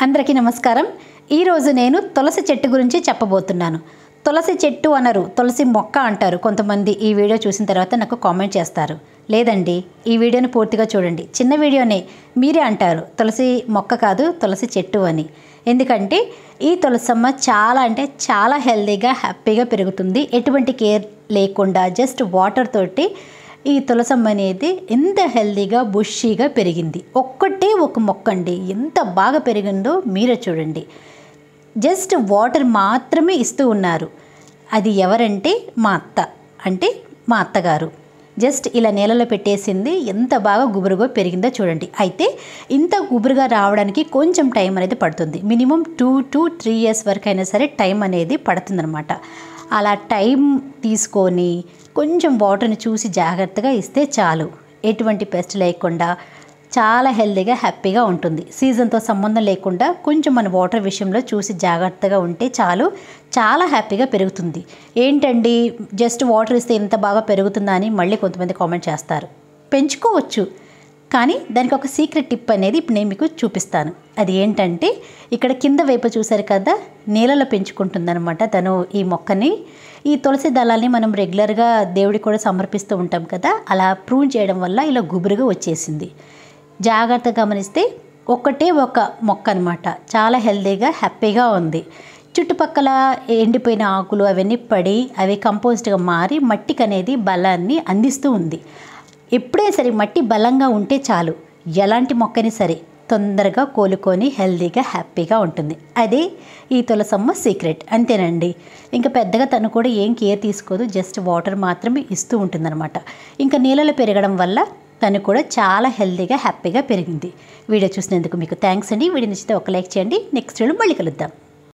అందరికీ నమస్కారం। ఈ రోజు నేను తులసి చెట్టు గురించి చెప్పబోతున్నాను। తులసి చెట్టు అనరు, తులసి మొక్క అంటారు కొంతమంది। ఈ వీడియో చూసిన తర్వాత నాకు కామెంట్ చేస్తారు, లేదండి ఈ వీడియోని పూర్తిగా చూడండి, చిన్న వీడియోనే మీరే అంటారు తులసి మొక్క కాదు తులసి చెట్టు అని। ఎందుకంటే ఈ తులసమ్మ చాలా అంటే చాలా హెల్తీగా హ్యాపీగా పెరుగుతుంది, ఎటువంటి కేర్ లేకుండా జస్ట్ వాటర్ తోటి ఈ తులసమ్మ అనేది ఎంత హెల్తీగా బుషీగా పెరిగింది। ఒక్కటే ఒక మొక్క అండి, ఎంత బాగా పెరిగిందో మీరే చూడండి। జస్ట్ వాటర్ మాత్రమే ఇస్తూ ఉన్నారు। అది ఎవరంటే మా అత్త, అంటే మా అత్తగారు జస్ట్ ఇలా నేలలో పెట్టేసింది, ఎంత బాగా గుబురుగా పెరిగిందో చూడండి। అయితే ఇంత గుబురుగా రావడానికి కొంచెం టైం అనేది పడుతుంది, మినిమం 2 to 3 years వరకు అయినా సరే టైం అనేది పడుతుందన్నమాట। అలా టైం తీసుకొని కొంచెం వాటర్ని చూసి జాగ్రత్తగా ఇస్తే చాలు, ఎటువంటి పెస్ట్ లేకుండా చాలా హెల్తీగా హ్యాపీగా ఉంటుంది। సీజన్తో సంబంధం లేకుండా కొంచెం మన వాటర్ విషయంలో చూసి జాగ్రత్తగా ఉంటే చాలు, చాలా హ్యాపీగా పెరుగుతుంది। ఏంటండి జస్ట్ వాటర్ ఇస్తే ఎంత బాగా పెరుగుతుందా అని మళ్ళీ కొంతమంది కామెంట్ చేస్తారు। పెంచుకోవచ్చు, కానీ దానికి ఒక సీక్రెట్ టిప్ అనేది ఇప్పుడు నేను మీకు చూపిస్తాను। అది ఏంటంటే ఇక్కడ కింద వైపు చూసారు కదా, నేలలో పెంచుకుంటుందన్నమాట తను ఈ మొక్కని। ఈ తులసి దళాల్ని మనం రెగ్యులర్గా దేవుడికి కూడా సమర్పిస్తూ ఉంటాం కదా, అలా ప్రూన్ చేయడం వల్ల ఇలా గుబురుగా వచ్చేసింది। జాగ్రత్తగా గమనిస్తే ఒకటే ఒక మొక్క అనమాట, చాలా హెల్తీగా హ్యాపీగా ఉంది। చుట్టుపక్కల ఎండిపోయిన ఆకులు అవన్నీ పడి అవి కంపోస్ట్గా మారి మట్టికి అనేది బలాన్ని అందిస్తూ ఉంది। ఎప్పుడైనా సరే మట్టి బలంగా ఉంటే చాలు, ఎలాంటి మొక్కని సరే తొందరగా కోలుకొని హెల్తీగా హ్యాపీగా ఉంటుంది। అదే ఈ తులసమ్మ సీక్రెట్, అంతేనండి। ఇంకా పెద్దగా తను కూడా ఏం కేర్ తీసుకోదు, జస్ట్ వాటర్ మాత్రమే ఇస్తూ ఉంటుందన్నమాట। ఇంకా నీళ్ళలో పెరగడం వల్ల తను కూడా చాలా హెల్తీగా హ్యాపీగా పెరిగింది। వీడియో చూసినందుకు మీకు థ్యాంక్స్ అండి। వీడియో నచ్చితే ఒక లైక్ చేయండి, నెక్స్ట్ వీడియో మళ్ళీ కలుద్దాం।